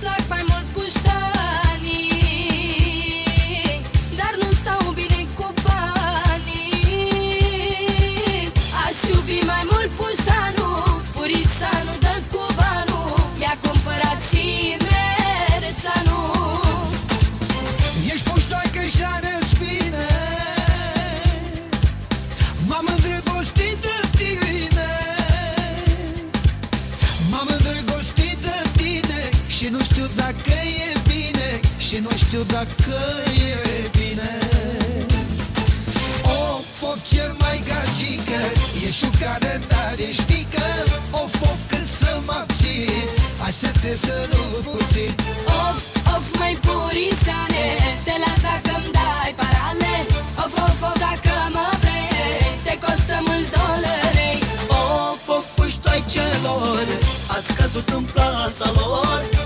plac mai mult puștanii, dar nu stau bine cu banii. Aș iubi mai mult puștanul, Purisanul dă cu banul, mi-a cumpărat și merețanul. Ești puștoaică și arăți bine, m-am îndrăgostit de tine, m-am îndrăgostit de tine și nu știu dacă e bine, și nu știu dacă e bine. Of, of, ce mai gagică, ești șucară, dar ești mică. Of, of, când să mă abții, hai să te sărut puțin. Of, of, mai Purisane, te las dacă-mi dai parale. Of, of, of, dacă mă vrei, te costă mulți dolari. Of, of, puștoaicelor, ați căzut în plața lor.